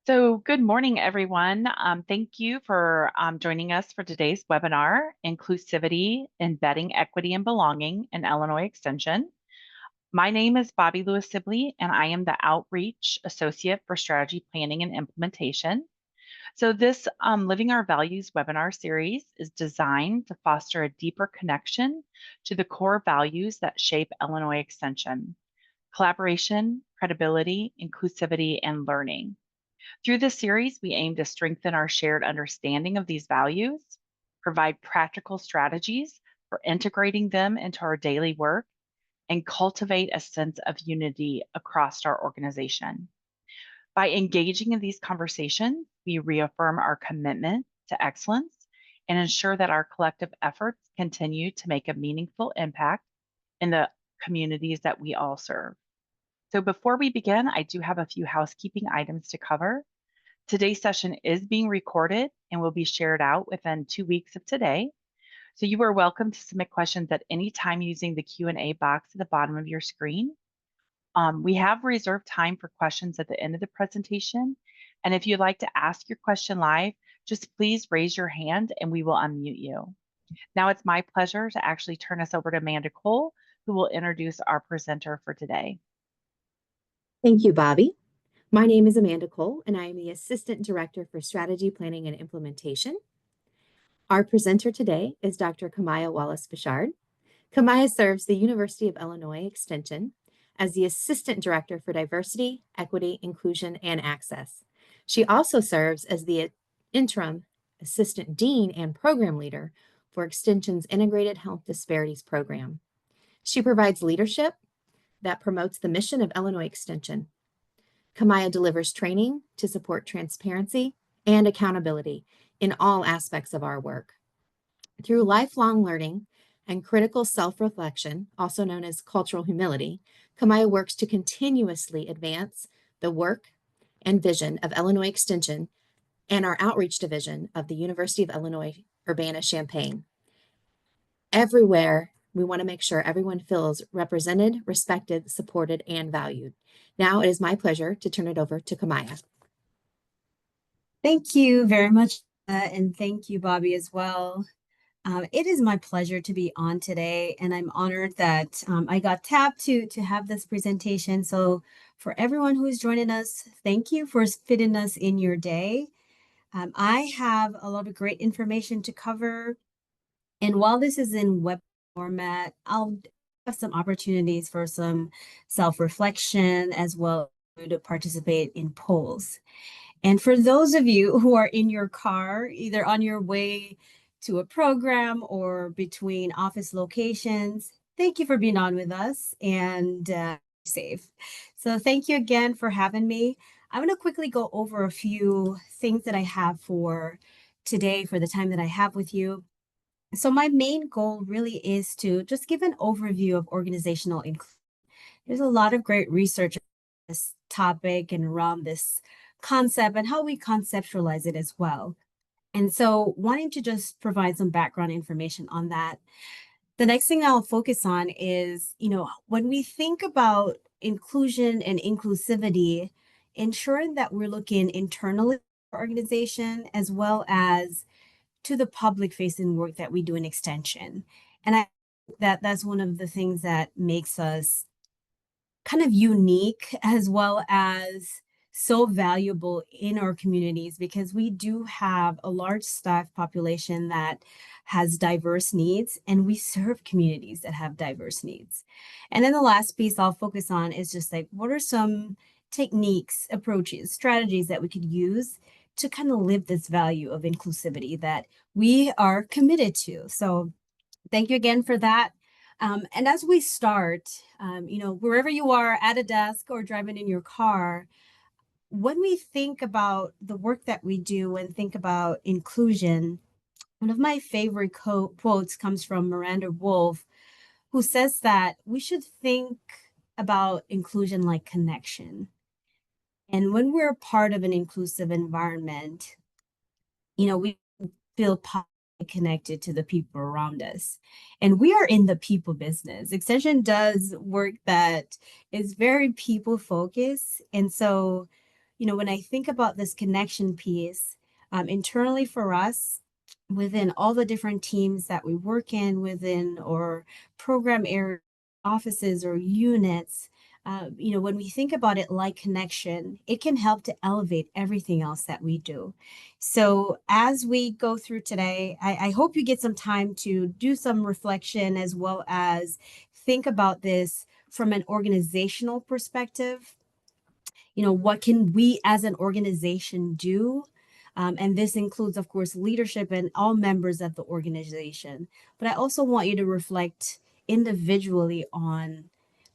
Good morning, everyone. Thank you for joining us for today's webinar, Inclusivity, Embedding Equity and Belonging in Illinois Extension. My name is Bobby Lewis Sibley, and I am the Outreach Associate for Strategy Planning and Implementation. This Living Our Values webinar series is designed to foster a deeper connection to the core values that shape Illinois Extension: collaboration, credibility, inclusivity, and learning. Through this series, we aim to strengthen our shared understanding of these values, provide practical strategies for integrating them into our daily work, and cultivate a sense of unity across our organization. By engaging in these conversations, we reaffirm our commitment to excellence and ensure that our collective efforts continue to make a meaningful impact in the communities that we all serve. So before we begin, I do have a few housekeeping items to cover. Today's session is being recorded and will be shared out within 2 weeks of today. So you are welcome to submit questions at any time using the Q&A box at the bottom of your screen. We have reserved time for questions at the end of the presentation. And if you'd like to ask your question live, just please raise your hand and we will unmute you. Now it's my pleasure to actually turn us over to Amanda Cole, who will introduce our presenter for today. Thank you, Bobby. My name is Amanda Cole, and I am the Assistant Director for Strategy Planning and Implementation. Our presenter today is Dr. Kamaya Wallace-Bouchard. Kamaya serves the University of Illinois Extension as the Assistant Director for Diversity, Equity, Inclusion, and Access. She also serves as the Interim Assistant Dean and Program Leader for Extension's Integrated Health Disparities Program. She provides leadership that promotes the mission of Illinois Extension. Kamaya delivers training to support transparency and accountability in all aspects of our work. Through lifelong learning and critical self-reflection, also known as cultural humility, Kamaya works to continuously advance the work and vision of Illinois Extension and our outreach division of the University of Illinois Urbana-Champaign. Everywhere, we want to make sure everyone feels represented, respected, supported, and valued. Now it is my pleasure to turn it over to Kamaya. Thank you very much, and thank you, Bobby, as well. It is my pleasure to be on today, and I'm honored that I got tapped to have this presentation. So for everyone who is joining us, thank you for fitting us in your day. I have a lot of great information to cover, and while this is in web format, I'll have some opportunities for some self-reflection as well to participate in polls. And for those of you who are in your car, either on your way to a program or between office locations, thank you for being on with us and safe. So thank you again for having me. I'm going to quickly go over a few things that I have for today, for the time that I have with you. So my main goal really is to just give an overview of organizational inclusion. There's a lot of great research on this topic and around this concept and how we conceptualize it as well. And so wanting to just provide some background information on that. The next thing I'll focus on is, when we think about inclusion and inclusivity, ensuring that we're looking internally for our organization as well as to the public facing work that we do in extension. And I think that that's one of the things that makes us kind of unique as well as so valuable in our communities, because we do have a large staff population that has diverse needs, and we serve communities that have diverse needs. And then the last piece I'll focus on is just like, what are some techniques, approaches, strategies that we could use to kind of live this value of inclusivity that we are committed to. So thank you again for that. And as we start, wherever you are at a desk or driving in your car, when we think about the work that we do and think about inclusion, one of my favorite quotes comes from Miranda Wolf, who says that we should think about inclusion like connection. And when we're part of an inclusive environment, we feel connected to the people around us. And we are in the people business. Extension does work that is very people focused. And so, when I think about this connection piece, internally for us, within all the different teams that we work in within or program area offices or units, when we think about it like connection, it can help to elevate everything else that we do. So as we go through today, I hope you get some time to do some reflection as well as think about this from an organizational perspective. What can we as an organization do? And this includes, of course, leadership and all members of the organization. But I also want you to reflect individually on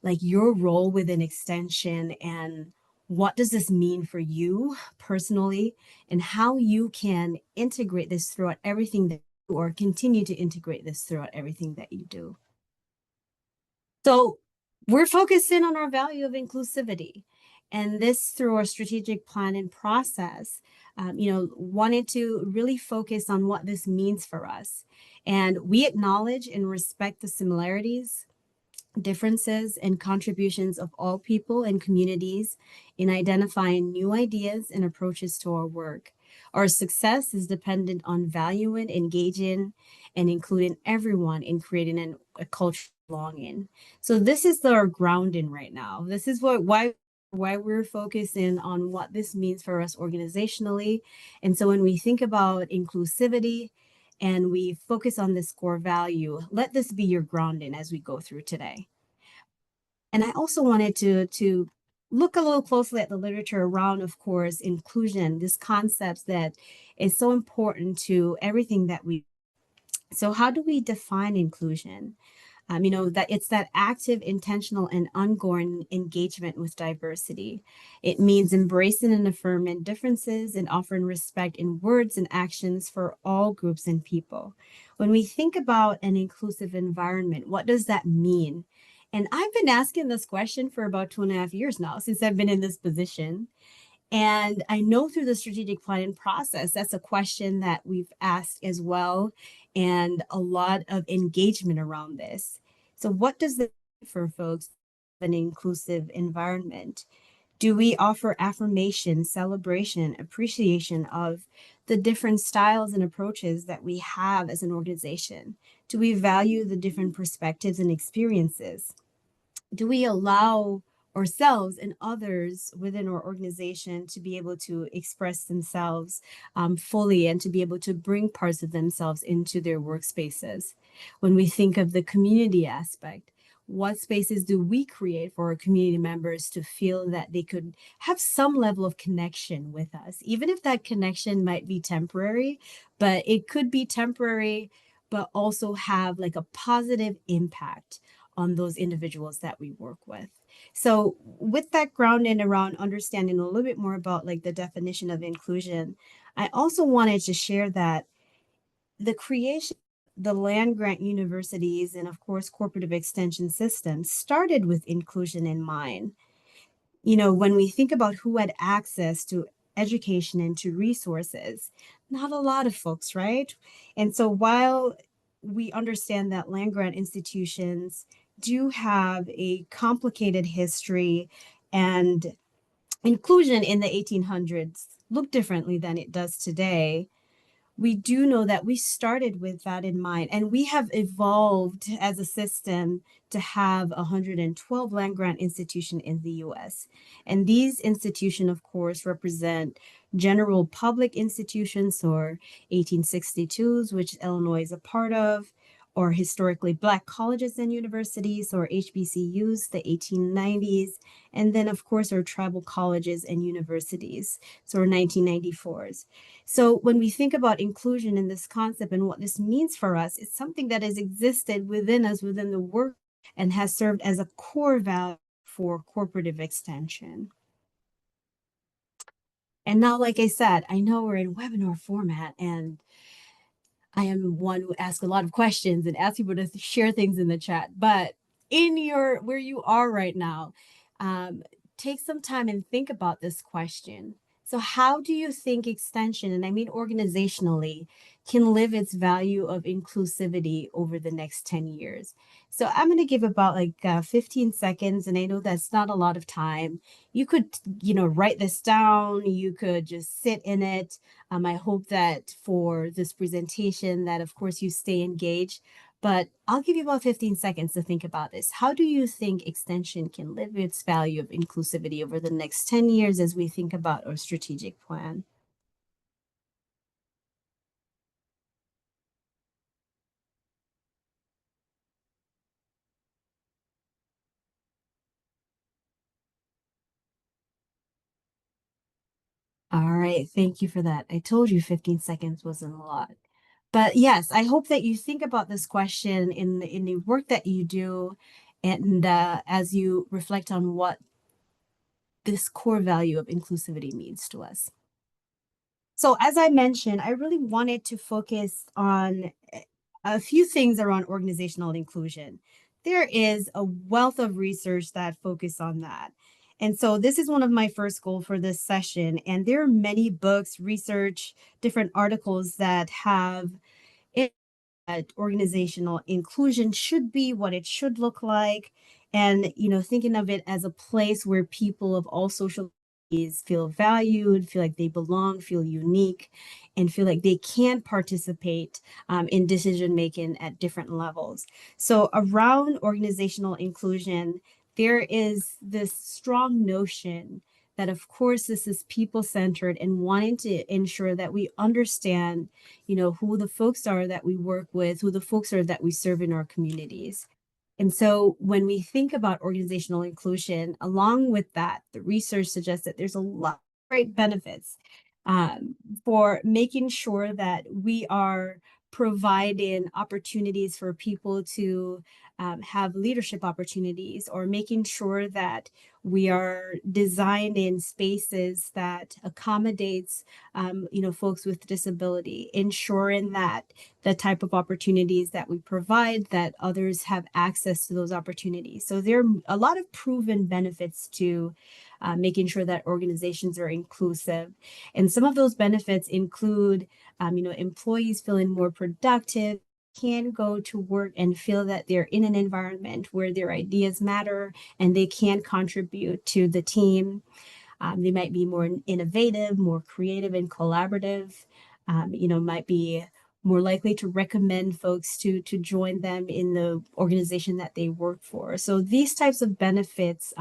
like your role within extension and what does this mean for you personally and how you can integrate this throughout everything that you or continue to integrate this throughout everything that you do. So we're focusing on our value of inclusivity, and this through our strategic plan and process, wanted to really focus on what this means for us. And we acknowledge and respect the similarities, differences, and contributions of all people and communities in identifying new ideas and approaches to our work. Our success is dependent on valuing, engaging, and including everyone in creating a culture of belonging. So this is our grounding right now. This is why we're focusing on what this means for us organizationally. And so when we think about inclusivity, and we focus on this core value, let this be your grounding as we go through today. And I also wanted to look a little closely at the literature around, of course, inclusion, this concept that is so important to everything that we. So how do we define inclusion? That it's that active, intentional, and ongoing engagement with diversity. It means embracing and affirming differences and offering respect in words and actions for all groups and people. When we think about an inclusive environment, what does that mean? And I've been asking this question for about 2.5 years now, since I've been in this position. And I know through the strategic planning process, that's a question that we've asked as well, and a lot of engagement around this. So what does this mean for folks in an inclusive environment? Do we offer affirmation, celebration, appreciation of the different styles and approaches that we have as an organization? Do we value the different perspectives and experiences? Do we allow ourselves and others within our organization to be able to express themselves fully and to be able to bring parts of themselves into their workspaces? When we think of the community aspect, what spaces do we create for our community members to feel that they could have some level of connection with us, even if that connection might be temporary, but it could be temporary, but also have like a positive impact on those individuals that we work with. So with that grounding around understanding a little bit more about like the definition of inclusion, I also wanted to share that the creation of the land-grant universities and of course cooperative extension systems started with inclusion in mind. When we think about who had access to education and to resources, not a lot of folks, right? And so while we understand that land-grant institutions do have a complicated history and inclusion in the 1800s looked differently than it does today, we do know that we started with that in mind, and we have evolved as a system to have 112 land grant institutions in the US. And these institutions, of course, represent general public institutions or 1862s, which Illinois is a part of, or historically Black colleges and universities, or HBCUs, the 1890s, and then, of course, our tribal colleges and universities, so our 1994s. So when we think about inclusion in this concept and what this means for us, it's something that has existed within us, within the work, and has served as a core value for cooperative extension. And now, like I said, I know we're in webinar format, and I am one who asks a lot of questions and asks people to share things in the chat. But where you are right now, take some time and think about this question. So how do you think extension, and I mean organizationally, can live its value of inclusivity over the next 10 years? So I'm going to give about like 15 seconds, and I know that's not a lot of time. You could, write this down. You could just sit in it. I hope that for this presentation that, of course, you stay engaged. But I'll give you about 15 seconds to think about this. How do you think extension can live its value of inclusivity over the next 10 years as we think about our strategic plan? All right, thank you for that. I told you 15 seconds wasn't a lot. But yes, I hope that you think about this question in the work that you do, and as you reflect on what this core value of inclusivity means to us. So as I mentioned, I really wanted to focus on a few things around organizational inclusion. There is a wealth of research that focus on that. And so this is one of my first goals for this session. And there are many books, research, different articles that have that organizational inclusion should be, what it should look like, and thinking of it as a place where people of all social needs feel valued, feel like they belong, feel unique, and feel like they can participate in decision making at different levels. So around organizational inclusion, there is this strong notion that, of course, this is people centered and wanting to ensure that we understand who the folks are that we work with, who the folks are that we serve in our communities. And so when we think about organizational inclusion, along with that, the research suggests that there's a lot of great benefits um, for making sure that we are providing opportunities for people to have leadership opportunities, or making sure that we are designing spaces that accommodates folks with disability, ensuring that the type of opportunities that we provide, that others have access to those opportunities. So there are a lot of proven benefits to making sure that organizations are inclusive. And some of those benefits include, employees feeling more productive, can go to work and feel that they're in an environment where their ideas matter and they can contribute to the team. They might be more innovative, more creative and collaborative, might be more likely to recommend folks to join them in the organization that they work for. So these types of benefits,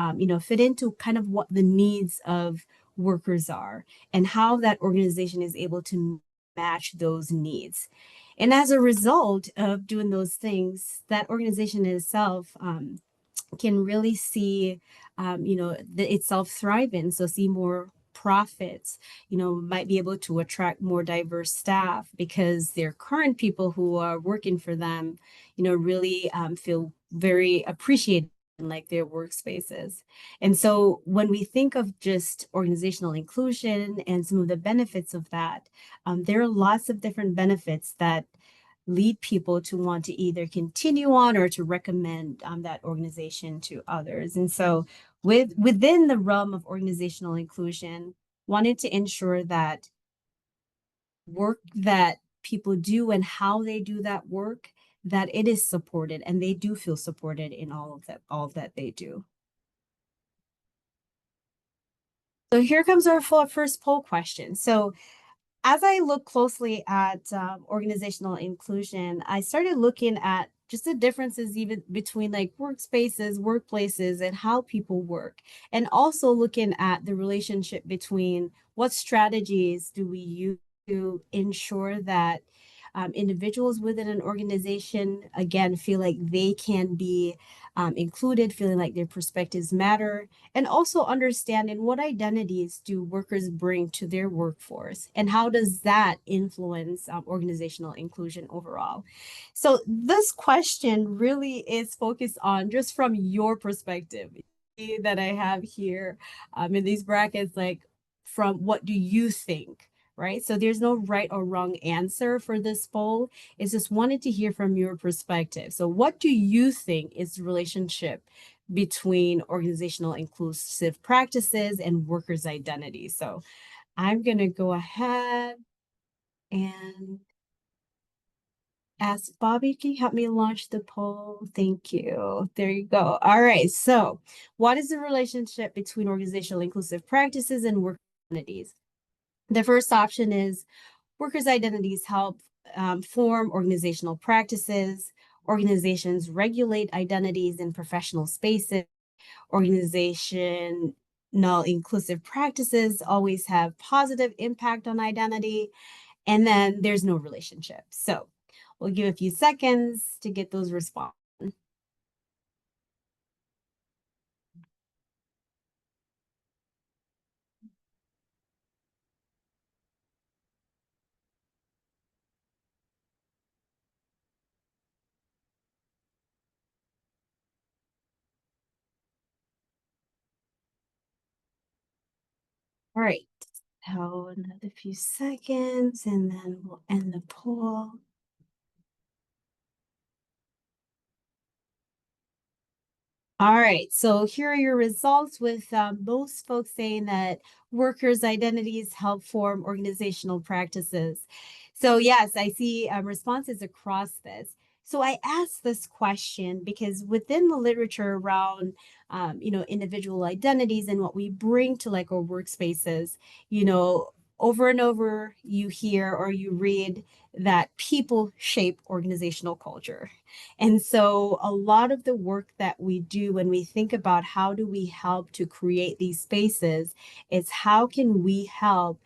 fit into kind of what the needs of workers are and how that organization is able to match those needs. And as a result of doing those things, that organization itself can really see, itself thriving. So see more profits, might be able to attract more diverse staff because their current people who are working for them, really feel very appreciated in like their workspaces. And so when we think of just organizational inclusion and some of the benefits of that, there are lots of different benefits that lead people to want to either continue on or to recommend that organization to others. And so within the realm of organizational inclusion, wanted to ensure that work that people do and how they do that work, that it is supported and they do feel supported in all of that they do. So here comes our first poll question. So as I look closely at organizational inclusion, I started looking at just the differences even between like workspaces, workplaces, and how people work. And also looking at the relationship between what strategies do we use to ensure that individuals within an organization, again, feel like they can be included, feeling like their perspectives matter, and also understanding what identities do workers bring to their workforce and how does that influence organizational inclusion overall. So this question really is focused on just from your perspective that I have here in these brackets, like from what do you think? Right? So there's no right or wrong answer for this poll. It's just wanted to hear from your perspective. So what do you think is the relationship between organizational inclusive practices and workers' identity? So I'm going to go ahead and ask Bobby, can you help me launch the poll? Thank you. There you go. All right. So what is the relationship between organizational inclusive practices and work identities? The first option is workers' identities help form organizational practices. Organizations regulate identities in professional spaces. Organizational inclusive practices always have positive impact on identity. And then there's no relationship. So we'll give a few seconds to get those responses. All right. So another few seconds and then we'll end the poll. All right, so here are your results with most folks saying that workers' identities help form organizational practices. So yes, I see responses across this. So I asked this question because within the literature around, individual identities and what we bring to like our workspaces, over and over you hear or you read that people shape organizational culture. And so a lot of the work that we do when we think about how do we help to create these spaces is how can we help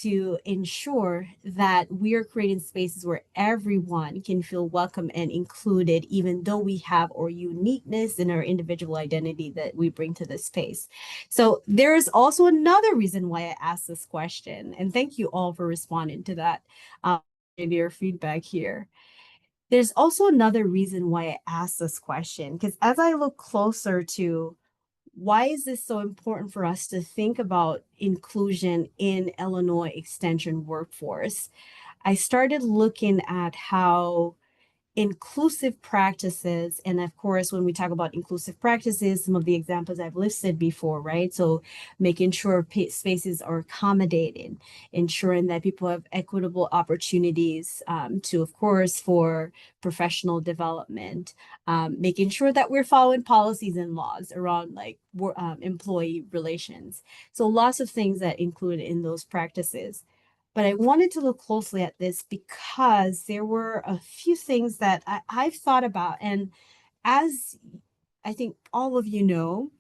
to ensure that we are creating spaces where everyone can feel welcome and included, even though we have our uniqueness and our individual identity that we bring to this space. So there is also another reason why I asked this question, and thank you all for responding to that, your feedback here. There's also another reason why I asked this question, because as I look closer to why is this so important for us to think about inclusion in Illinois Extension workforce, I started looking at how inclusive practices, and of course when we talk about inclusive practices, some of the examples I've listed before, right? So making sure spaces are accommodating, ensuring that people have equitable opportunities to, of course, for professional development, making sure that we're following policies and laws around like employee relations. So lots of things that include in those practices. But I wanted to look closely at this because there were a few things that I've thought about. And as I think all of you know,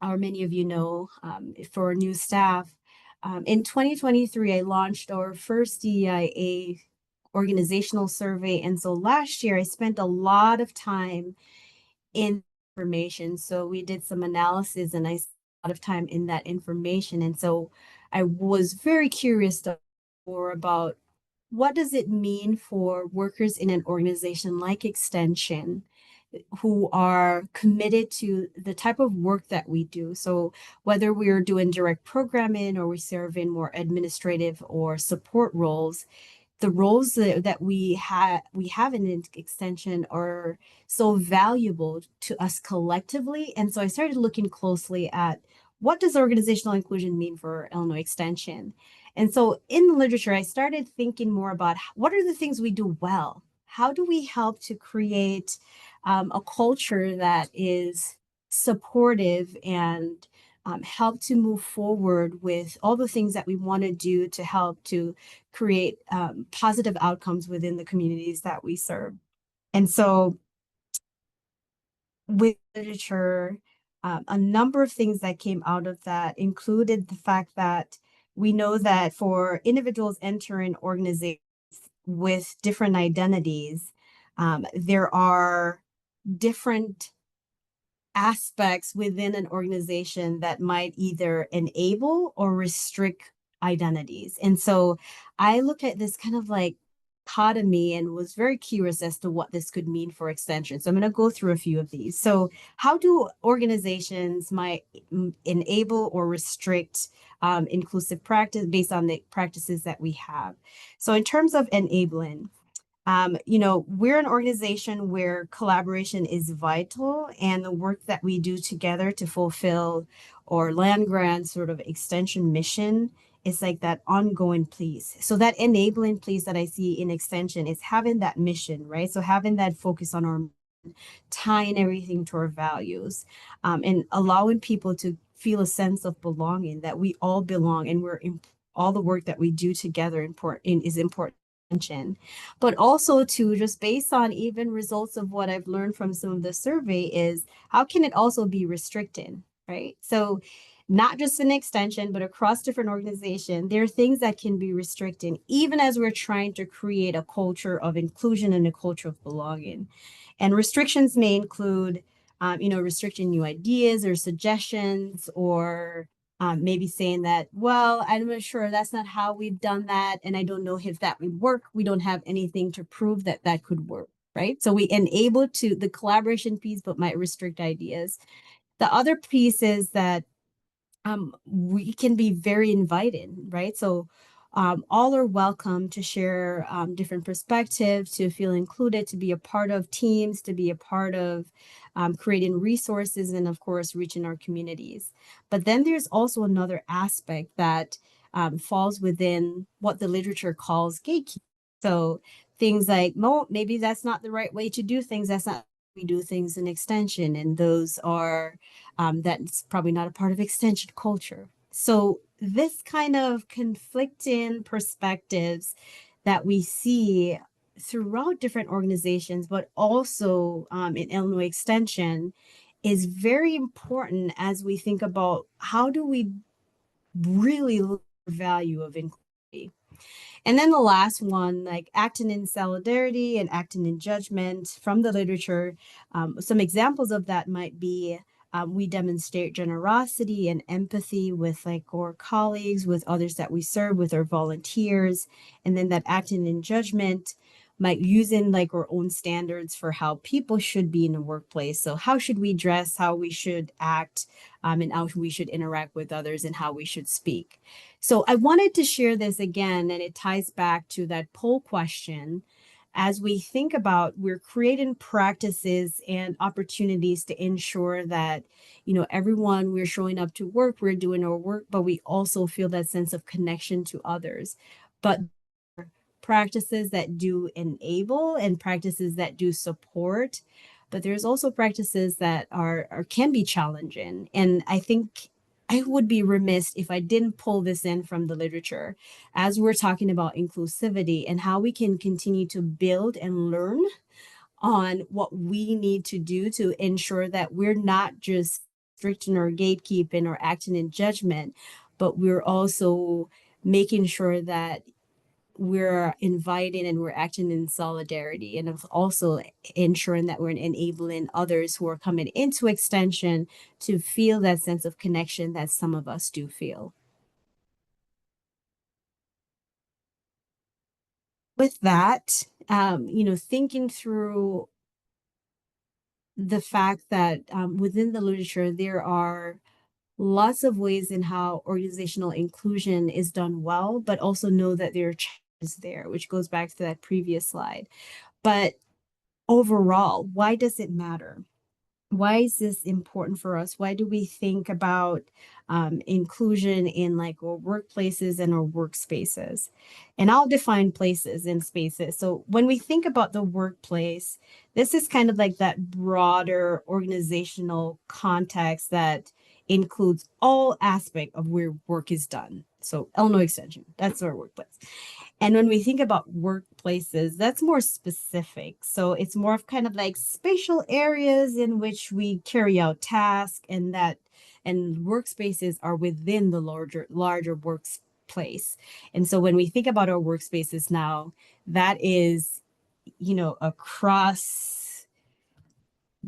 or many of you know, for new staff, in 2023, I launched our first DEIA organizational survey. And so last year, I spent a lot of time in information. So we did some analysis and I spent a lot of time in that information. And so I was very curious to more about what does it mean for workers in an organization like Extension who are committed to the type of work that we do. So whether we're doing direct programming or we serve in more administrative or support roles, the roles that we have in Extension are so valuable to us collectively. And so I started looking closely at what does organizational inclusion mean for Illinois Extension? And so in the literature, I started thinking more about what are the things we do well? How do we help to create a culture that is supportive and help to move forward with all the things that we want to do to help to create positive outcomes within the communities that we serve. And so with literature, a number of things that came out of that included the fact that we know that for individuals entering organizations with different identities, there are different aspects within an organization that might either enable or restrict identities. And so I look at this kind of like dichotomy and was very curious as to what this could mean for Extension. So I'm going to go through a few of these. So how do organizations might enable or restrict inclusive practice based on the practices that we have? So in terms of enabling, we're an organization where collaboration is vital, and the work that we do together to fulfill our land grant sort of extension mission it's like that ongoing piece. So that enabling piece that I see in extension is having that mission, right? So having that focus on our tying everything to our values, and allowing people to feel a sense of belonging, that we all belong and all the work that we do together is important. But also to just based on even results of what I've learned from some of the survey is how can it also be restricting, right? So not just an extension, but across different organizations, there are things that can be restricting, even as we're trying to create a culture of inclusion and a culture of belonging. And restrictions may include, restricting new ideas or suggestions, or maybe saying that, well, I'm not sure, that's not how we've done that, and I don't know if that would work. We don't have anything to prove that that could work, right? So we enable to the collaboration piece, but might restrict ideas. The other piece is that we can be very inviting, right? So all are welcome to share different perspectives, to feel included, to be a part of teams, to be a part of creating resources, and of course, reaching our communities. But then there's also another aspect that falls within what the literature calls gatekeeping. So things like, well, maybe that's not the right way to do things. That's not we do things in extension, and those are that's probably not a part of extension culture. So this kind of conflicting perspectives that we see throughout different organizations, but also in Illinois Extension, is very important as we think about how do we really look at the value of inclusivity. And then the last one, like acting in solidarity and acting in judgment from the literature. Some examples of that might be we demonstrate generosity and empathy with like our colleagues, with others that we serve, with our volunteers. And then that acting in judgment might using like our own standards for how people should be in the workplace. So how should we dress, how we should act, and how we should interact with others, and how we should speak. So I wanted to share this again, and it ties back to that poll question. As we think about, we're creating practices and opportunities to ensure that, everyone, we're showing up to work, we're doing our work, but we also feel that sense of connection to others. But practices that do enable and practices that do support, but there's also practices that are can be challenging. And I think I would be remiss if I didn't pull this in from the literature as we're talking about inclusivity and how we can continue to build and learn on what we need to do to ensure that we're not just restricting or gatekeeping or acting in judgment, but we're also making sure that we're inviting and we're acting in solidarity, and also ensuring that we're enabling others who are coming into extension to feel that sense of connection that some of us do feel. With that, thinking through the fact that within the literature, there are lots of ways in how organizational inclusion is done well, but also know that there are challenges there, which goes back to that previous slide. But overall, why does it matter? Why is this important for us? Why do we think about inclusion in like our workplaces and our workspaces? And I'll define places and spaces. So when we think about the workplace, this is kind of like that broader organizational context that includes all aspect of where work is done. So Illinois Extension, that's our workplace. And when we think about workplaces, that's more specific. So it's more of kind of like spatial areas in which we carry out tasks, and workspaces are within the larger workplace. And so when we think about our workspaces now, that is, across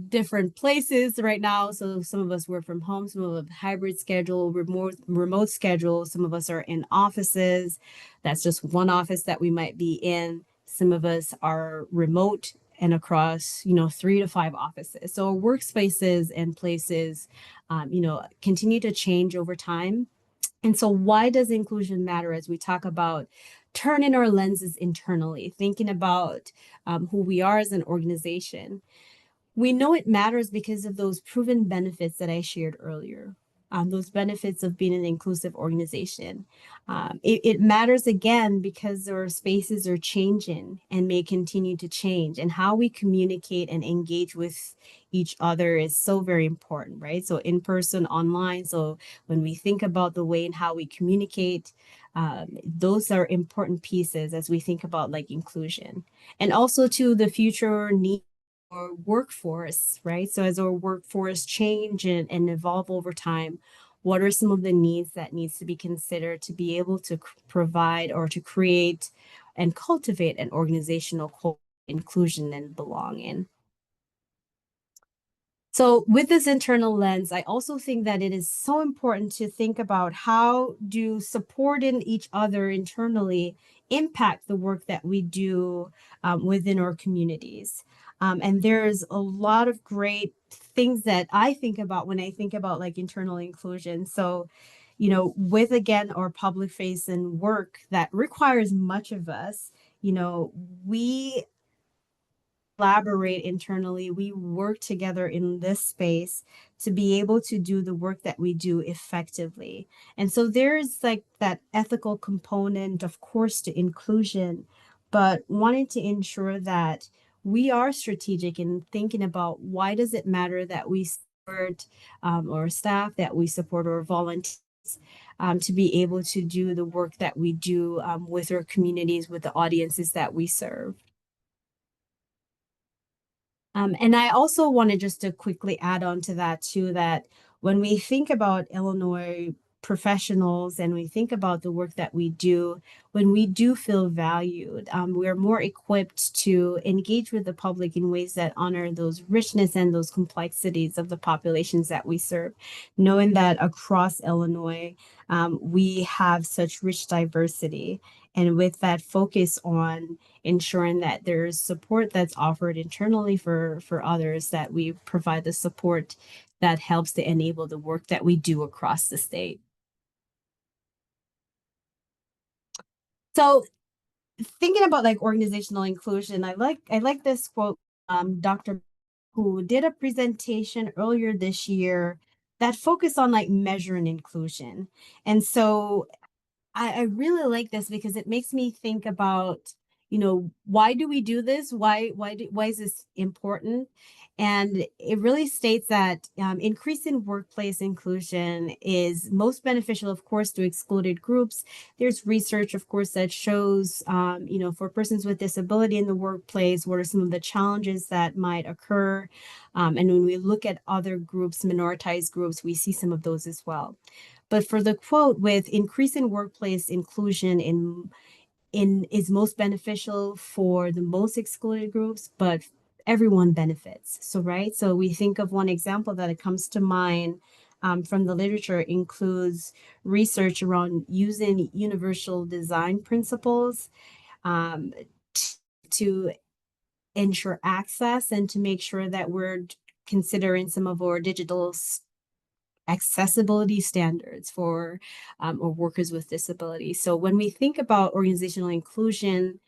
different places right now. So some of us work from home, some of us hybrid schedule, remote schedule. Some of us are in offices. That's just one office that we might be in. Some of us are remote and across, 3 to 5 offices. So workspaces and places, continue to change over time. And so why does inclusion matter as we talk about turning our lenses internally, thinking about who we are as an organization? We know it matters because of those proven benefits that I shared earlier. those benefits of being an inclusive organization. It matters again because our spaces are changing and may continue to change, and how we communicate and engage with each other is so very important, right? So in person, online. So when we think about the way and how we communicate, those are important pieces as we think about like inclusion, and also to the future need our workforce, right? So as our workforce change and evolve over time, what are some of the needs that needs to be considered to be able to provide or to create and cultivate an organizational inclusion and belonging? So with this internal lens, I also think that it is so important to think about how do supporting each other internally impact the work that we do within our communities. And there's a lot of great things that I think about when I think about like internal inclusion. So, with again our public facing work that requires much of us, we collaborate internally. We work together in this space to be able to do the work that we do effectively. And so there's like that ethical component, of course, to inclusion, but wanting to ensure that we are strategic in thinking about why does it matter that we support our staff, that we support our volunteers, to be able to do the work that we do with our communities, with the audiences that we serve. And I also wanted just to quickly add on to that too, that when we think about Illinois professionals and we think about the work that we do, when we do feel valued, we're more equipped to engage with the public in ways that honor those richness and those complexities of the populations that we serve, knowing that across Illinois, we have such rich diversity. And with that focus on ensuring that there's support that's offered internally for others, that we provide the support that helps to enable the work that we do across the state. So thinking about like organizational inclusion, I like this quote, Dr. who did a presentation earlier this year that focused on like measuring inclusion. And so I really like this because it makes me think about, why do we do this? Why is this important? And it really states that increasing workplace inclusion is most beneficial, of course, to excluded groups. There's research, of course, that shows, for persons with disability in the workplace, what are some of the challenges that might occur? And when we look at other groups, minoritized groups, we see some of those as well. But for the quote, with increasing workplace inclusion in is most beneficial for the most excluded groups, but everyone benefits. So right, so we think of one example that it comes to mind from the literature includes research around using universal design principles um, to ensure access and to make sure that we're considering some of our digital accessibility standards for or workers with disabilities. So when we think about organizational inclusion,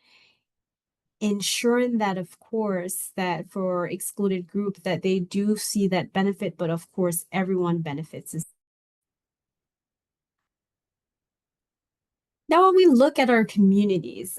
ensuring that, of course, that for excluded group that they do see that benefit, but of course everyone benefits. Now, when we look at our communities,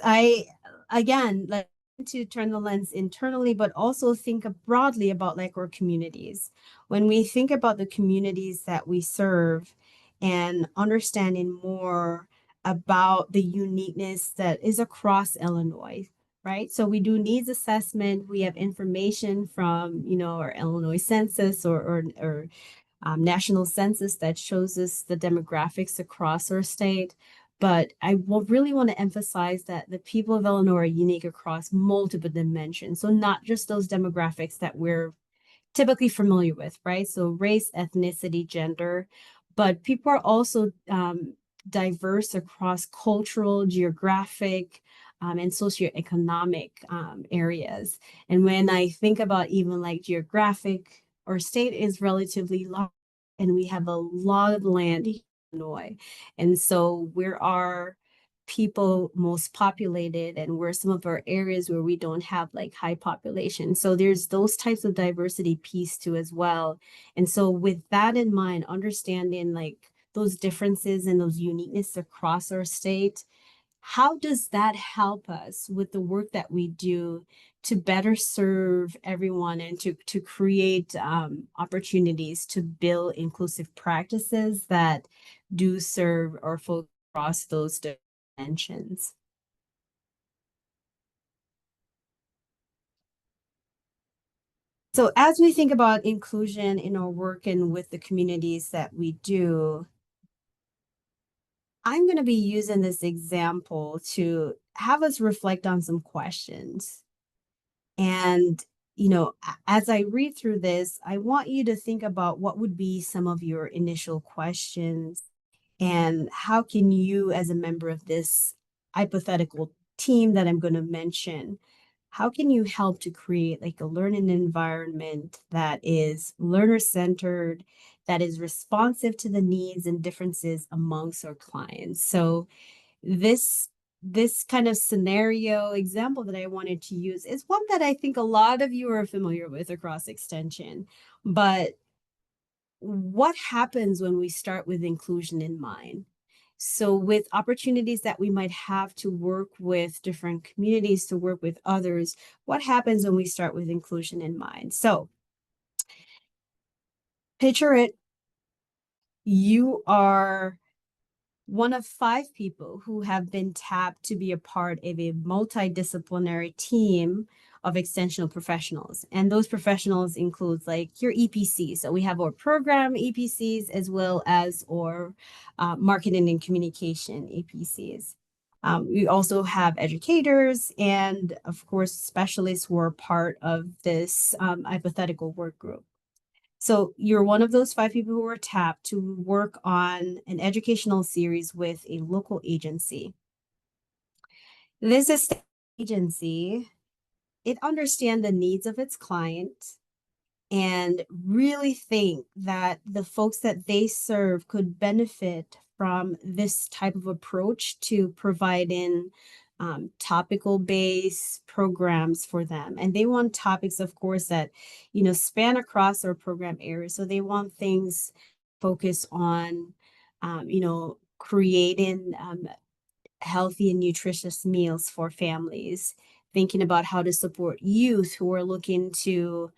again, like to turn the lens internally, but also think broadly about like our communities. When we think about the communities that we serve and understanding more about the uniqueness that is across Illinois, right? So we do needs assessment. We have information from, our Illinois census or national census that shows us the demographics across our state. But I will really want to emphasize that the people of Illinois are unique across multiple dimensions. So not just those demographics that we're typically familiar with, right? So race, ethnicity, gender, but people are also diverse across cultural, geographic, and socioeconomic areas. And when I think about even like geographic, our state is relatively large and we have a lot of land in Illinois. And so we are people most populated and where some of our areas where we don't have like high population. So there's those types of diversity piece too as well. And so with that in mind, understanding like those differences and those uniqueness across our state, how does that help us with the work that we do to better serve everyone and to create opportunities to build inclusive practices that do serve our folks across those dimensions? So as we think about inclusion in our work and with the communities that we do, I'm going to be using this example to have us reflect on some questions. And, as I read through this, I want you to think about what would be some of your initial questions and how can you, as a member of this hypothetical team that I'm going to mention, how can you help to create like a learning environment that is learner-centered, that is responsive to the needs and differences amongst our clients? So this kind of scenario example that I wanted to use is one that I think a lot of you are familiar with across Extension. But what happens when we start with inclusion in mind? So with opportunities that we might have to work with different communities, to work with others, what happens when we start with inclusion in mind? So picture it, you are one of 5 people who have been tapped to be a part of a multidisciplinary team of extensional professionals. And those professionals include like your EPCs. So we have our program EPCs as well as our marketing and communication EPCs. We also have educators and of course, specialists who are part of this hypothetical work group. So you're one of those 5 people who were tapped to work on an educational series with a local agency. This agency, it understands the needs of its client and really think that the folks that they serve could benefit from this type of approach to providing topical based programs for them. And they want topics, of course, that, span across our program areas. So they want things focused on, creating healthy and nutritious meals for families, thinking about how to support youth who are looking to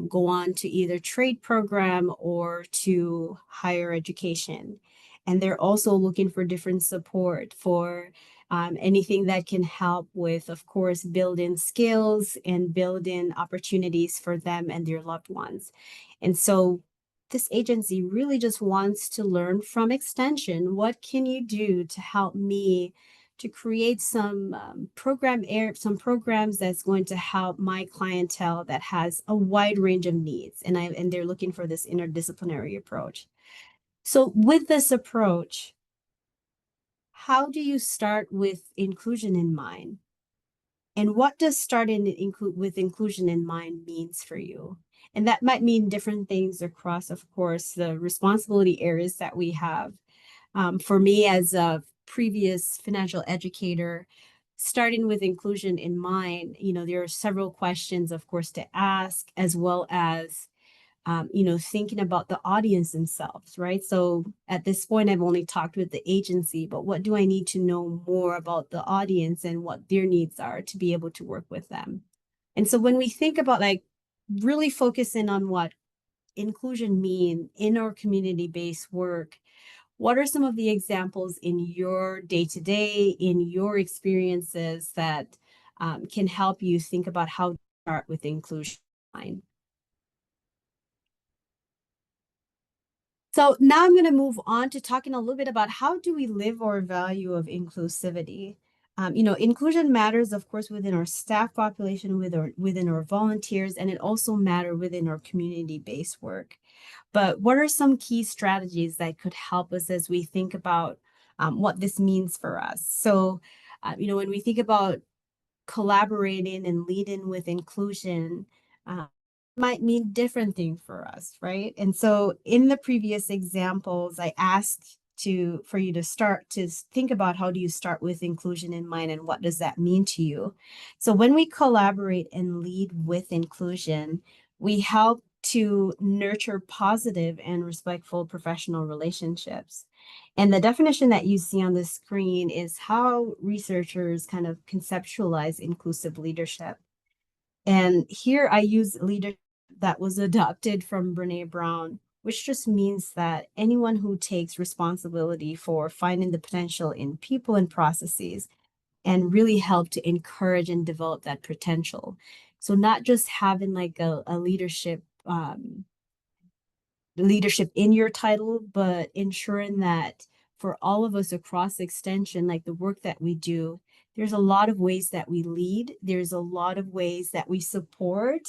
go on to either trade program or to higher education. And they're also looking for different support for anything that can help with, of course, building skills and building opportunities for them and their loved ones. And so this agency really just wants to learn from Extension. What can you do to help me to create some some programs that's going to help my clientele that has a wide range of needs, and they're looking for this interdisciplinary approach. So with this approach, how do you start with inclusion in mind? And what does starting with inclusion in mind means for you? And that might mean different things across, of course, the responsibility areas that we have. For me, as a previous financial educator, starting with inclusion in mind, there are several questions, of course, to ask, as well as thinking about the audience themselves, right? So at this point, I've only talked with the agency, but what do I need to know more about the audience and what their needs are to be able to work with them? And so when we think about like really focusing on what inclusion mean in our community-based work, what are some of the examples in your day-to-day, in your experiences that can help you think about how to start with inclusion in mind? So now I'm going to move on to talking a little bit about how do we live our value of inclusivity. Inclusion matters, of course, within our staff population, within our volunteers, and it also matters within our community-based work. But what are some key strategies that could help us as we think about what this means for us? So, when we think about collaborating and leading with inclusion, might mean different thing for us, right? And so in the previous examples, I asked for you to start to think about how do you start with inclusion in mind and what does that mean to you. So when we collaborate and lead with inclusion, we help to nurture positive and respectful professional relationships. And the definition that you see on the screen is how researchers kind of conceptualize inclusive leadership. And here I use leadership that was adopted from Brene Brown, which just means that anyone who takes responsibility for finding the potential in people and processes and really help to encourage and develop that potential. So not just having like a leadership in your title, but ensuring that for all of us across extension, like the work that we do, there's a lot of ways that we lead. There's a lot of ways that we support.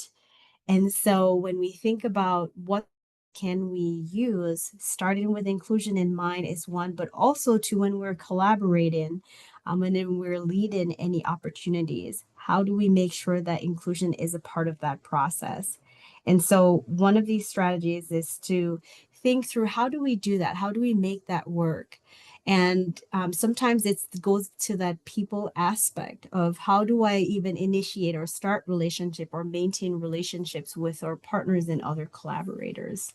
And so when we think about what can we use, starting with inclusion in mind is one, but also to when we're collaborating, and then we're leading any opportunities, how do we make sure that inclusion is a part of that process? And so one of these strategies is to think through how do we do that? How do we make that work? And sometimes it goes to that people aspect of how do I even initiate or start relationship or maintain relationships with our partners and other collaborators.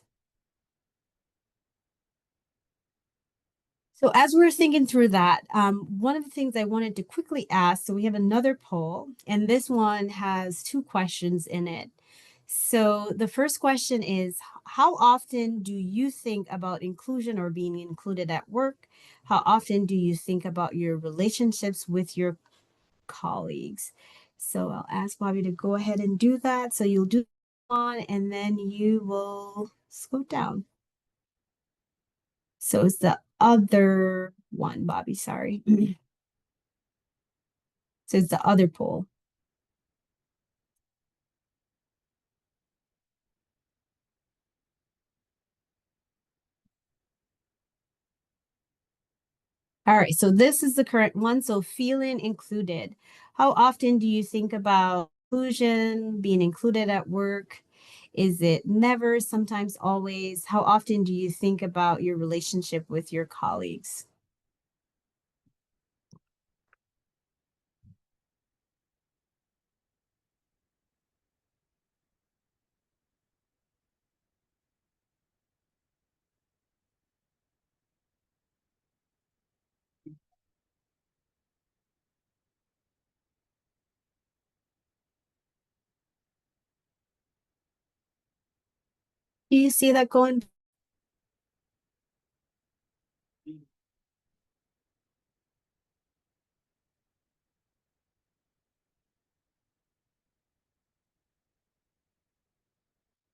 So as we're thinking through that, one of the things I wanted to quickly ask, so we have another poll, and this one has 2 questions in it. So the first question is, how often do you think about inclusion or being included at work? How often do you think about your relationships with your colleagues? So I'll ask Bobby to go ahead and do that. So you'll do one and then you will scroll down. So it's the other one, Bobby, sorry. So it's the other poll. All right, so this is the current one. So feeling included. How often do you think about inclusion, being included at work? Is it never, sometimes, always? How often do you think about your relationship with your colleagues? Do you see that going?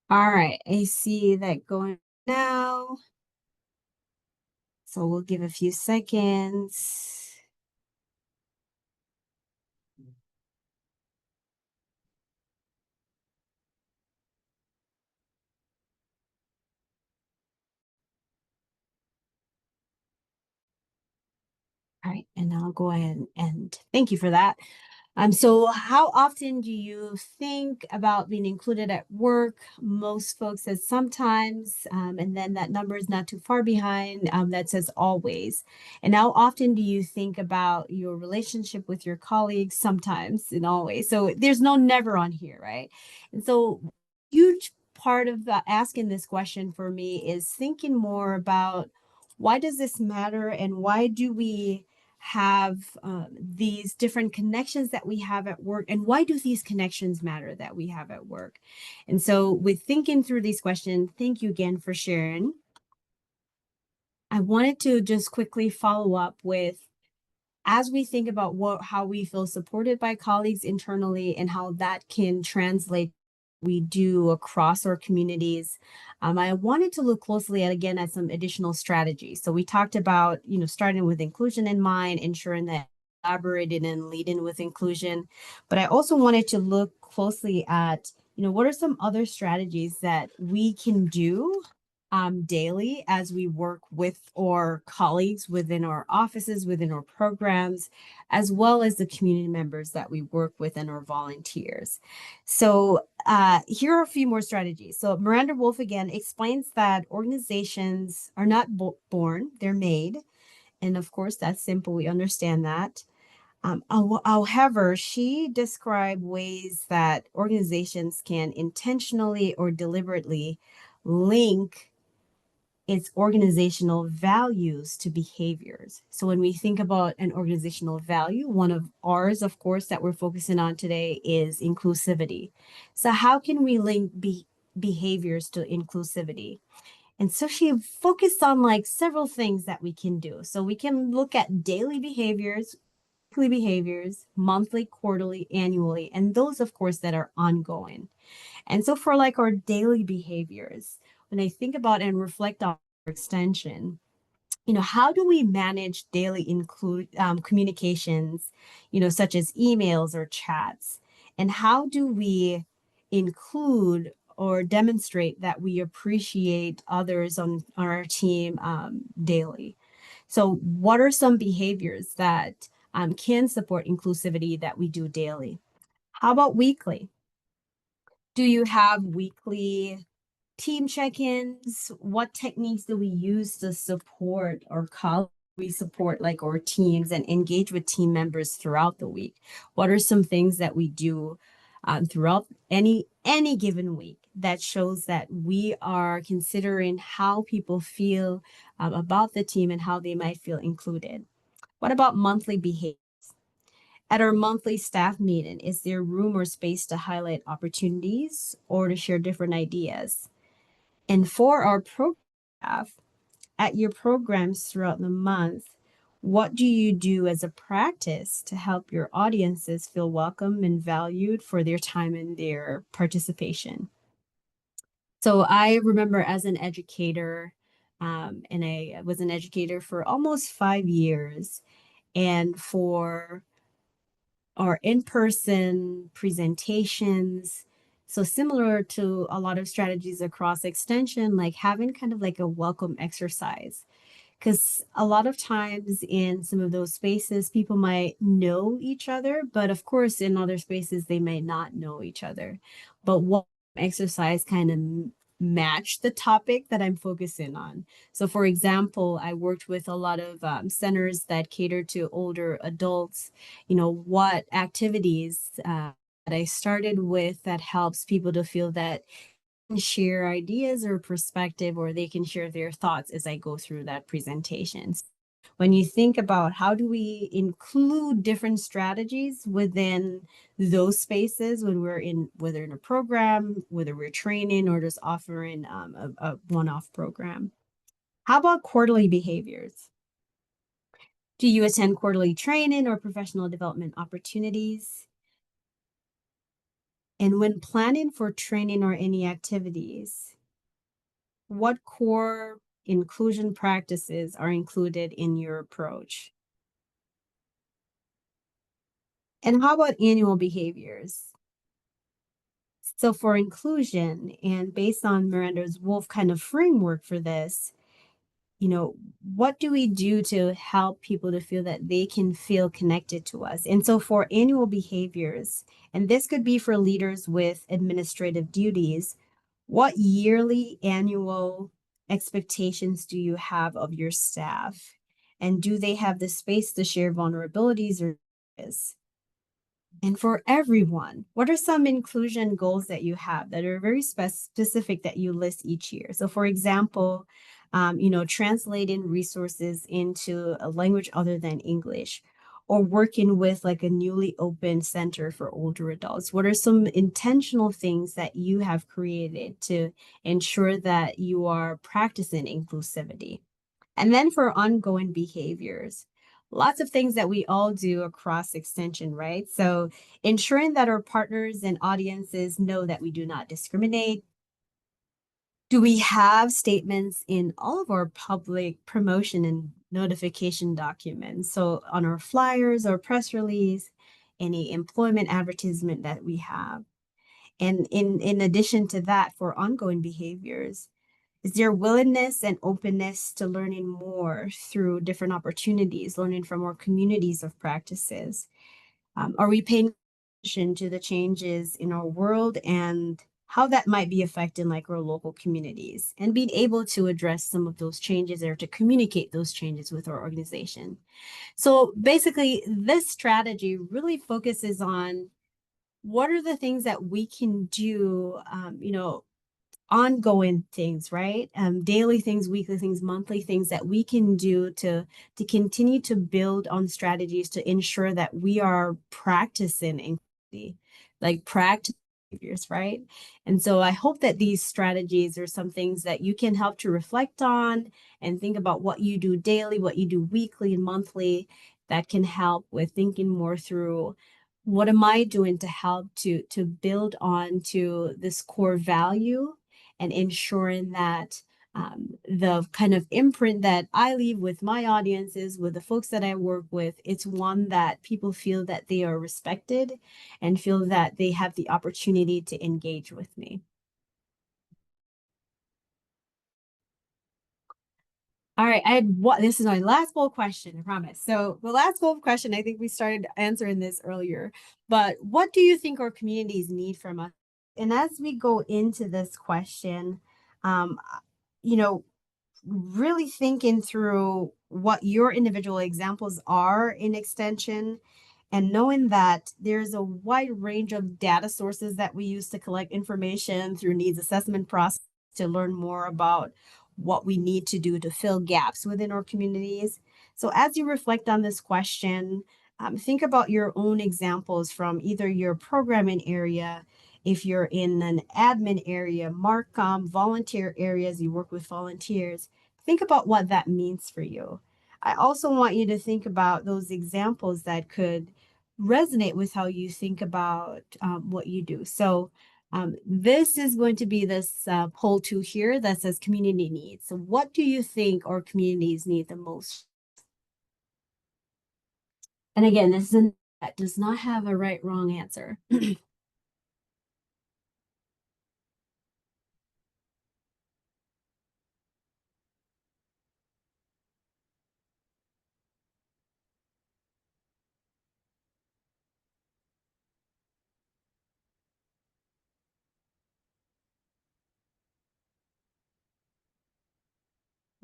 All right, I see that going now. So we'll give a few seconds. All right, and I'll go ahead and thank you for that. So how often do you think about being included at work? Most folks says sometimes, and then that number is not too far behind, that says always. And how often do you think about your relationship with your colleagues? Sometimes and always. So there's no never on here, right? And so huge part of the asking this question for me is thinking more about why does this matter and why do we have these different connections that we have at work, and why do these connections matter that we have at work? And so with thinking through these questions, thank you again for sharing. I wanted to just quickly follow up with, as we think about how we feel supported by colleagues internally and how that can translate we do across our communities, I wanted to look closely at some additional strategies. So we talked about, starting with inclusion in mind, ensuring that collaborating and leading with inclusion. But I also wanted to look closely at, what are some other strategies that we can do daily as we work with our colleagues within our offices, within our programs, as well as the community members that we work with and our volunteers. So here are a few more strategies. So Miranda Wolf again explains that organizations are not born, they're made. And of course, that's simple. We understand that. However, she described ways that organizations can intentionally or deliberately link its organizational values to behaviors. So when we think about an organizational value, one of ours, of course, that we're focusing on today is inclusivity. So how can we link behaviors to inclusivity? And so she focused on like several things that we can do. So we can look at daily behaviors, weekly behaviors, monthly, quarterly, annually, and those, of course, that are ongoing. And so for like our daily behaviors, when I think about and reflect on our extension, how do we manage daily communications, such as emails or chats? And how do we include or demonstrate that we appreciate others on our team daily? So what are some behaviors that can support inclusivity that we do daily? How about weekly? Do you have weekly team check-ins? What techniques do we use to support our colleagues? We support like our teams and engage with team members throughout the week. What are some things that we do throughout any given week that shows that we are considering how people feel about the team and how they might feel included? What about monthly behavior? At our monthly staff meeting, is there room or space to highlight opportunities or to share different ideas? And for our program staff, at your programs throughout the month, what do you do as a practice to help your audiences feel welcome and valued for their time and their participation? So I remember as an educator, and I was an educator for almost 5 years, and for our in-person presentations. So similar to a lot of strategies across extension, like having kind of like a welcome exercise. Because a lot of times in some of those spaces, people might know each other, but of course, in other spaces, they may not know each other. But what exercise kind of match the topic that I'm focusing on. So for example, I worked with a lot of centers that cater to older adults. What activities that I started with that helps people to feel that share ideas or perspective, or they can share their thoughts as I go through that presentation. When you think about how do we include different strategies within those spaces when we're in, whether in a program, whether we're training or just offering a one-off program. How about quarterly behaviors? Do you attend quarterly training or professional development opportunities? And when planning for training or any activities, what core inclusion practices are included in your approach? And how about annual behaviors? So for inclusion, and based on Miranda's Wolf kind of framework for this, what do we do to help people to feel that they can feel connected to us? And so for annual behaviors, and this could be for leaders with administrative duties, what yearly annual expectations do you have of your staff? And do they have the space to share vulnerabilities or is? And for everyone, what are some inclusion goals that you have that are very specific that you list each year? So for example, translating resources into a language other than English, or working with like a newly opened center for older adults. What are some intentional things that you have created to ensure that you are practicing inclusivity? And then for ongoing behaviors, lots of things that we all do across extension, right? So ensuring that our partners and audiences know that we do not discriminate. Do we have statements in all of our public promotion and notification documents? So on our flyers or press release, any employment advertisement that we have. And in addition to that, for ongoing behaviors, Is there willingness and openness to learning more through different opportunities, learning from more communities of practices? Are we paying attention to the changes in our world and how that might be affecting like our local communities, and being able to address some of those changes or to communicate those changes with our organization? So basically, this strategy really focuses on what are the things that we can do, ongoing things, right? Daily things, weekly things, monthly things that we can do to continue to build on strategies to ensure that we are practicing inclusivity, like practice behaviors, right? And so I hope that these strategies are some things that you can help to reflect on and think about what you do daily, what you do weekly and monthly, that can help with thinking more through what am I doing to help to build on to this core value, and ensuring that the kind of imprint that I leave with my audiences, with the folks that I work with, it's one that people feel that they are respected and feel that they have the opportunity to engage with me. All right, this is my last bold question, I promise. So the last bold question, I think we started answering this earlier, but what do you think our communities need from us? And as we go into this question, um, you know, really thinking through what your individual examples are in extension, and knowing that there's a wide range of data sources that we use to collect information through needs assessment process to learn more about what we need to do to fill gaps within our communities. So as you reflect on this question, think about your own examples from either your programming area, if you're in an admin area, Marcom, volunteer areas, you work with volunteers. Think about what that means for you. I also want you to think about those examples that could resonate with how you think about what you do. So this is going to be this poll 2 here that says community needs. So what do you think our communities need the most? And again, that does not have a right, wrong answer.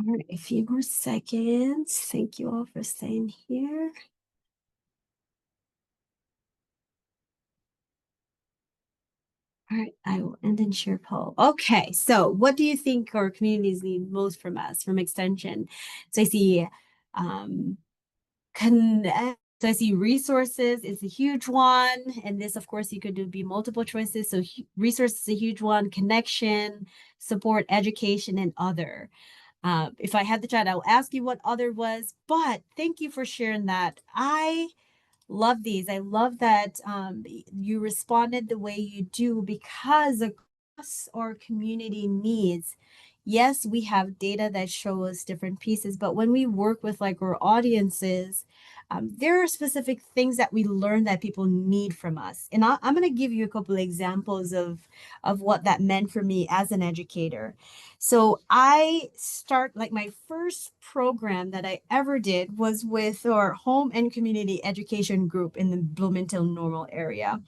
All right, a few more seconds. Thank you all for staying here. All right, I will end and share poll. Okay, so what do you think our communities need most from us, from extension? So I see connect. So I see resources is a huge one. And this, of course, you could do be multiple choices. So resources is a huge one, connection, support, education, and other. If I had the chat, I'll ask you what other was, but thank you for sharing that. I love these. I love that you responded the way you do, because across our community needs, yes, we have data that show us different pieces, but when we work with like our audiences, there are specific things that we learn that people need from us. And I'm going to give you a couple of examples of what that meant for me as an educator. So I start like my first program that I ever did was with our home and community education group in the Bloomington Normal area.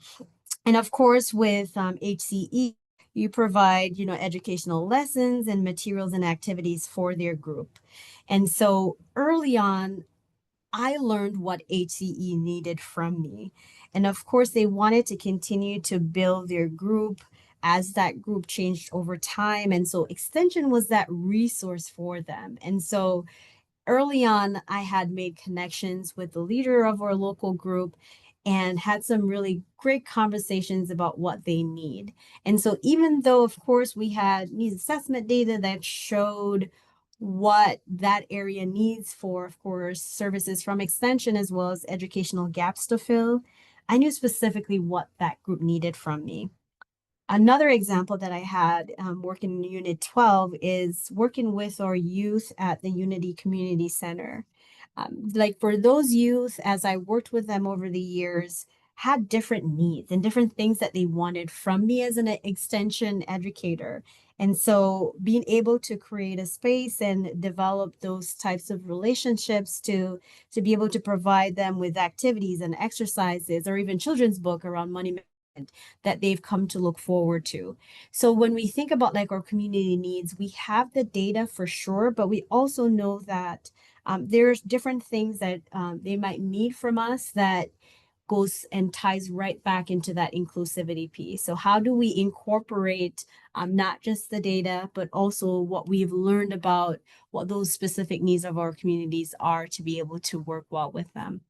And of course, with HCE, you provide, educational lessons and materials and activities for their group. And so early on, I learned what HCE needed from me. And of course, they wanted to continue to build their group as that group changed over time. And so extension was that resource for them. And so early on, I had made connections with the leader of our local group and had some really great conversations about what they need. And so even though, of course, we had needs assessment data that showed what that area needs for, of course, services from extension as well as educational gaps to fill, I knew specifically what that group needed from me. Another example that I had working in Unit 12 is working with our youth at the Unity Community Center. Like for those youth, as I worked with them over the years, had different needs and different things that they wanted from me as an extension educator. And so being able to create a space and develop those types of relationships to be able to provide them with activities and exercises or even children's book around money management that they've come to look forward to. So when we think about like our community needs, we have the data for sure, but we also know that there's different things that they might need from us that goes and ties right back into that inclusivity piece. So how do we incorporate not just the data, but also what we've learned about what those specific needs of our communities are to be able to work well with them?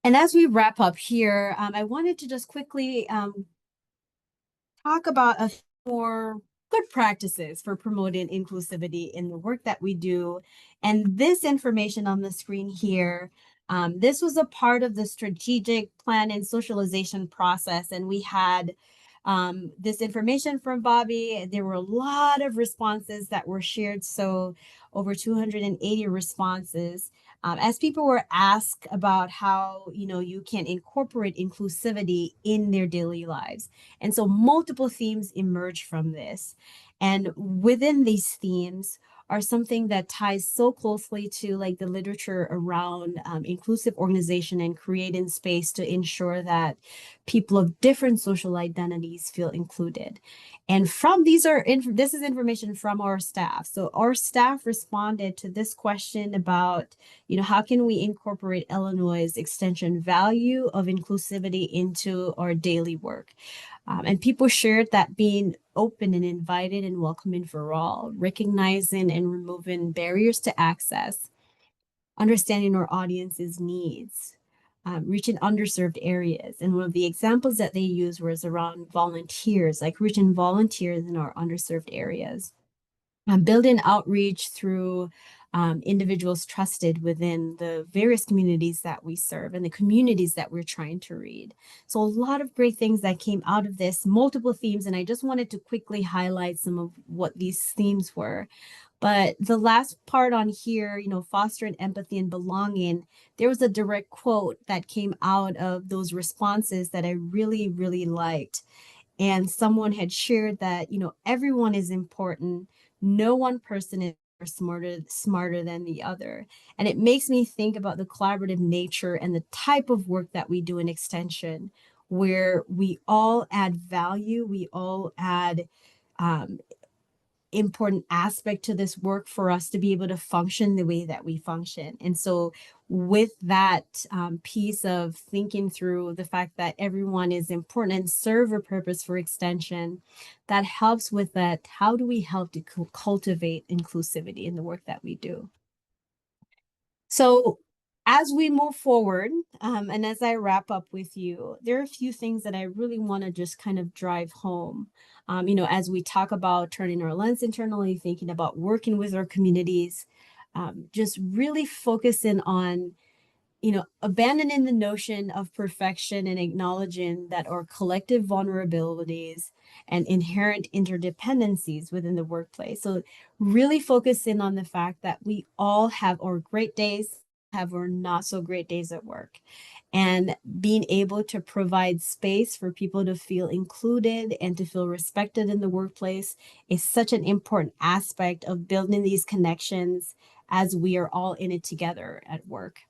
And as we wrap up here, I wanted to just quickly talk about a few more good practices for promoting inclusivity in the work that we do. And this information on the screen here, this was a part of the strategic plan and socialization process. And we had this information from Bobby. There were a lot of responses that were shared. So over 280 responses. As people were asked about how, you can incorporate inclusivity in their daily lives. And so multiple themes emerge from this. And within these themes are something that ties so closely to like the literature around inclusive organization and creating space to ensure that people of different social identities feel included. And from this is information from our staff. So our staff responded to this question about, how can we incorporate Illinois' extension value of inclusivity into our daily work? And people shared that being open and invited and welcoming for all, recognizing and removing barriers to access, understanding our audience's needs, reaching underserved areas. And one of the examples that they used was around volunteers, like reaching volunteers in our underserved areas. Building outreach through individuals trusted within the various communities that we serve and the communities that we're trying to read. So a lot of great things that came out of this, multiple themes, and I just wanted to quickly highlight some of what these themes were. But the last part on here, fostering empathy and belonging, there was a direct quote that came out of those responses that I really, really liked. And someone had shared that, everyone is important. No one person is smarter than the other. And it makes me think about the collaborative nature and the type of work that we do in extension, where we all add value, we all add important aspect to this work for us to be able to function the way that we function. And so with that piece of thinking through the fact that everyone is important and serve a purpose for extension, that helps with that. How do we help to cultivate inclusivity in the work that we do? So as we move forward, and as I wrap up with you, there are a few things that I really want to just kind of drive home. As we talk about turning our lens internally, thinking about working with our communities, just really focusing on, abandoning the notion of perfection and acknowledging that our collective vulnerabilities and inherent interdependencies within the workplace. So really focusing on the fact that we all have our great days, have our not so great days at work, and being able to provide space for people to feel included and to feel respected in the workplace is such an important aspect of building these connections as we are all in it together at work.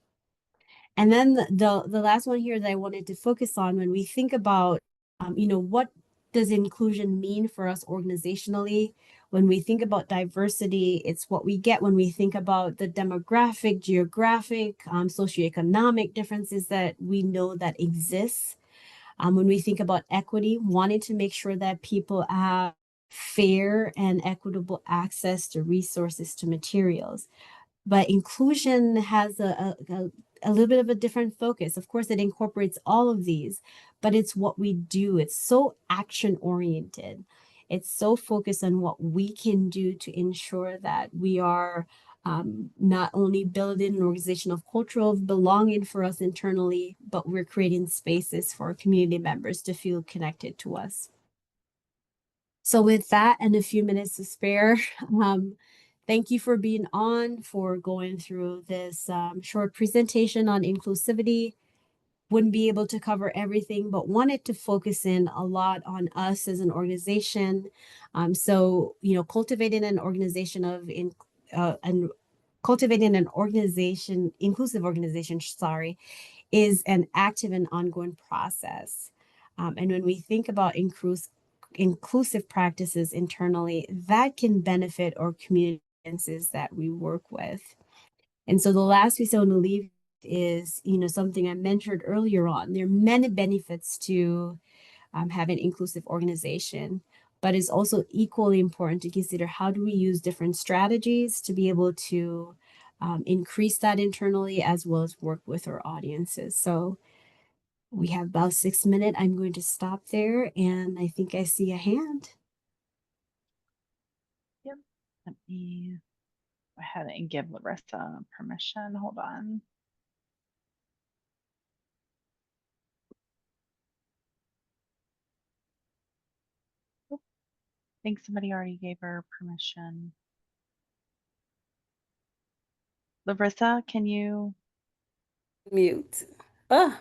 And then the last one here that I wanted to focus on, when we think about, what does inclusion mean for us organizationally? When we think about diversity, it's what we get when we think about the demographic, geographic, socioeconomic differences that we know that exists. When we think about equity, wanting to make sure that people have fair and equitable access to resources, to materials. But inclusion has a little bit of a different focus. Of course, it incorporates all of these, but it's what we do. It's so action oriented. It's so focused on what we can do to ensure that we are not only building an organizational culture of belonging for us internally, but we're creating spaces for community members to feel connected to us. So with that and a few minutes to spare, thank you for being on, for going through this short presentation on inclusivity. wouldn't be able to cover everything, but wanted to focus in a lot on us as an organization. So, cultivating an organization and cultivating an organization, inclusive organization, sorry, is an active and ongoing process. And when we think about inclusive practices internally, that can benefit our communities that we work with. And so the last piece I want to leave is, something I mentioned earlier on. There are many benefits to having inclusive organization, but it's also equally important to consider how do we use different strategies to be able to increase that internally as well as work with our audiences. So we have about 6 minutes. I'm going to stop there, and I think I see a hand. Yep. Let me go ahead and give Larissa permission. Hold on. I think somebody already gave her permission. Larissa, can you? Mute. Ah,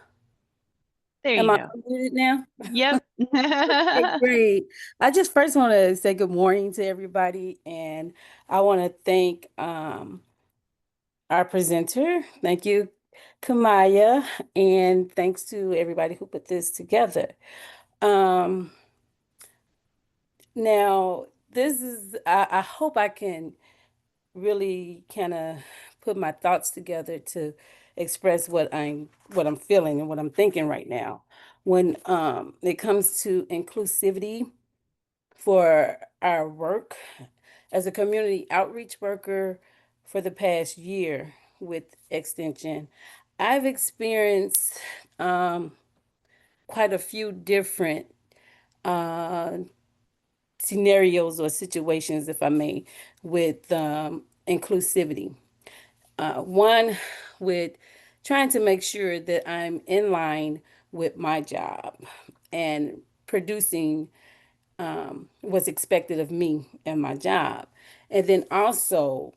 There am you I go. muted now? Yep. Okay, great. I just first want to say good morning to everybody, and I want to thank our presenter. Thank you, Kamaya, and thanks to everybody who put this together. Um, Now, I hope I can really kind of put my thoughts together to express what I'm feeling and what I'm thinking right now. When it comes to inclusivity for our work as a community outreach worker for the past year with Extension, I've experienced quite a few different uh, scenarios or situations, if I may, with inclusivity. One, with trying to make sure that I'm in line with my job and producing what's expected of me and my job. And then also,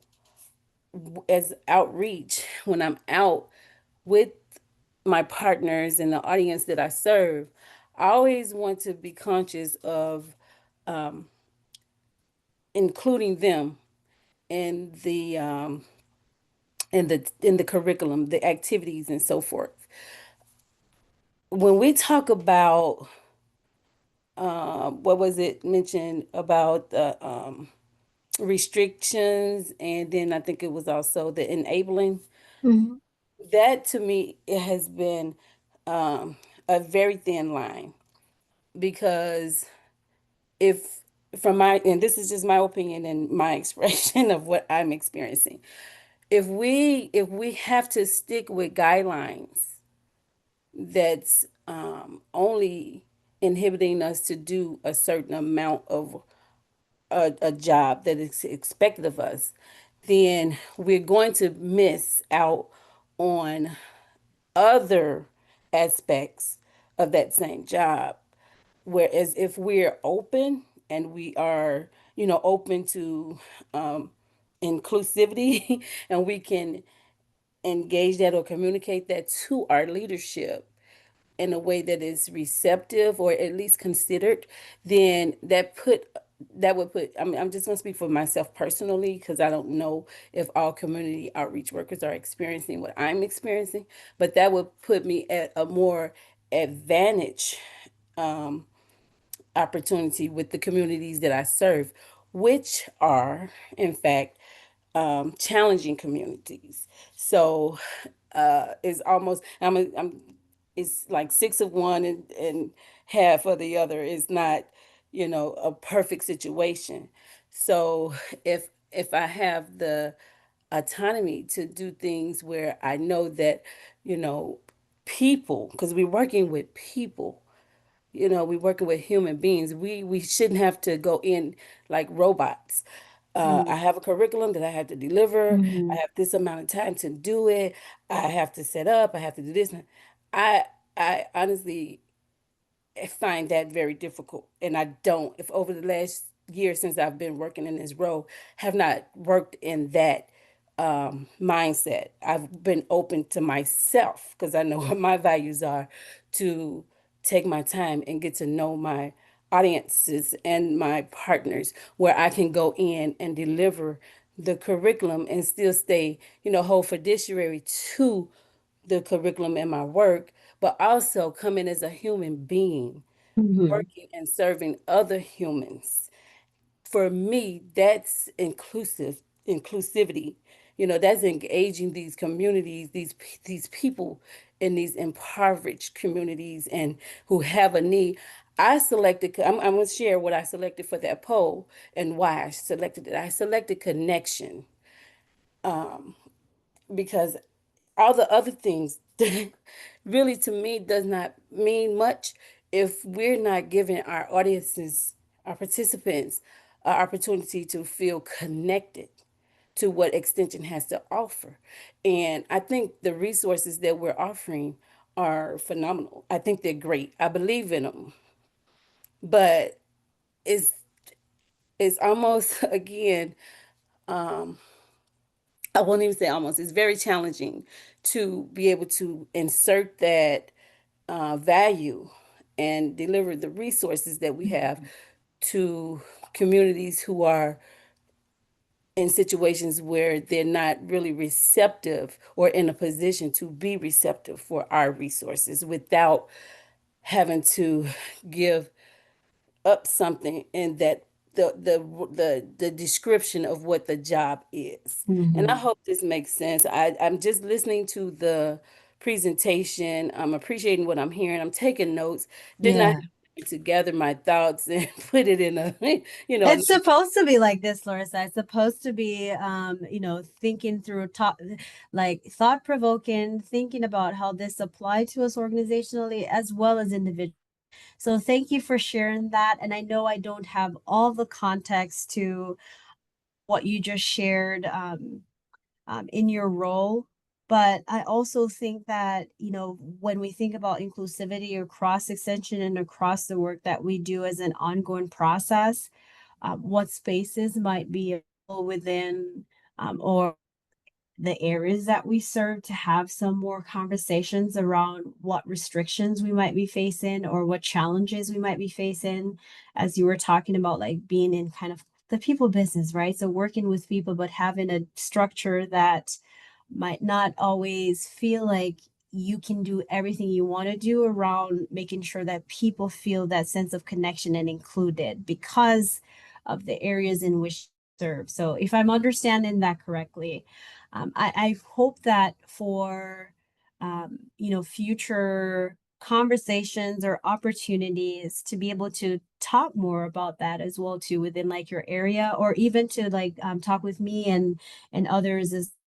as outreach, when I'm out with my partners and the audience that I serve, I always want to be conscious of including them in the curriculum, the activities, and so forth. When we talk about what was it mentioned about the restrictions, and then I think it was also the enabling. Mhm. That to me, it has been a very thin line because if from my and this is just my opinion and my expression of what I'm experiencing. If we have to stick with guidelines that's only inhibiting us to do a certain amount of a job that is expected of us, then we're going to miss out on other aspects of that same job. Whereas if we're open and we are, open to inclusivity and we can engage that or communicate that to our leadership in a way that is receptive or at least considered, then that would put, I'm just going to speak for myself personally because I don't know if all community outreach workers are experiencing what I'm experiencing, but that would put me at a more advantage um, opportunity with the communities that I serve, which are, in fact, challenging communities. So it's almost it's like six of one and half of the other is not, a perfect situation. So if I have the autonomy to do things where I know that, you know, people, because we're working with people, we're working with human beings. We shouldn't have to go in like robots. I have a curriculum that I have to deliver. I Mhm. have this amount of time to do it. I have to set up. I have to do this. I I honestly find that very difficult, and I don't. If over the last year since I've been working in this role, have not worked in that mindset. I've been open to myself because I know what my values are, to take my time and get to know my audiences and my partners, where I can go in and deliver the curriculum and still stay, hold fiduciary to the curriculum in my work, but also come in as a human being, Mhm. working and serving other humans. For me, that's inclusivity. That's engaging these communities, these people in these impoverished communities and who have a need. I'm going to share what I selected for that poll and why I selected it. I selected connection, because all the other things really, to me, does not mean much if we're not giving our audiences, our participants, an opportunity to feel connected to what extension has to offer. And I think the resources that we're offering are phenomenal. I think they're great. I believe in them. But it's it's almost again, I won't even say almost, it's very challenging to be able to insert that value and deliver the resources that we have to communities who are in situations where they're not really receptive or in a position to be receptive for our resources without having to give up something in that the description of what the job is. And I Mhm. hope this makes sense. I'm just listening to the presentation. I'm appreciating what I'm hearing. I'm taking notes. Did not Yeah. have to gather my thoughts and put it in a, a It's nice. supposed to be like this, Larissa. It's supposed to be, thinking through like thought provoking, thinking about how this applied to us organizationally as well as individually. So thank you for sharing that. And I know I don't have all the context to what you just shared in your role. But I also think that, when we think about inclusivity across extension and across the work that we do as an ongoing process, what spaces might be available within or the areas that we serve to have some more conversations around what restrictions we might be facing or what challenges we might be facing, as you were talking about, like being in kind of the people business, right? So working with people, but having a structure that might not always feel like you can do everything you want to do around making sure that people feel that sense of connection and included because of the areas in which you serve. So if I'm understanding that correctly, I hope that for future conversations or opportunities to be able to talk more about that as well too within like your area, or even to like talk with me and others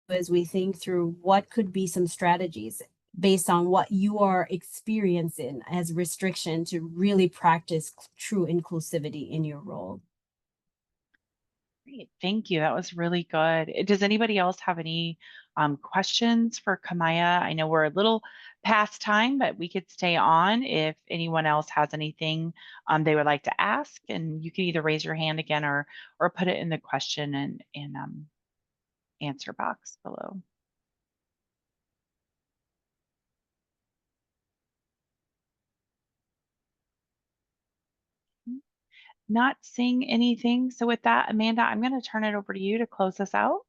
as we think through what could be some strategies based on what you are experiencing as restriction to really practice true inclusivity in your role. Great. Thank you. That was really good. Does anybody else have any questions for Kamaya? I know we're a little past time, but we could stay on if anyone else has anything they would like to ask. And you can either raise your hand again or put it in the question and answer box below. Not seeing anything. So with that, Amanda, I'm going to turn it over to you to close us out.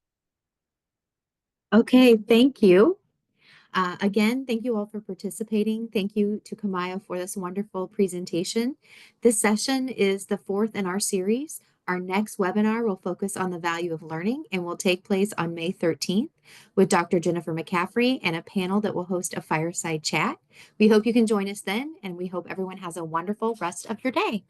Okay, thank you. Again, thank you all for participating. Thank you to Kamaya for this wonderful presentation. This session is the fourth in our series. Our next webinar will focus on the value of learning and will take place on May 13th with Dr. Jennifer McCaffrey and a panel that will host a fireside chat. We hope you can join us then, and we hope everyone has a wonderful rest of your day.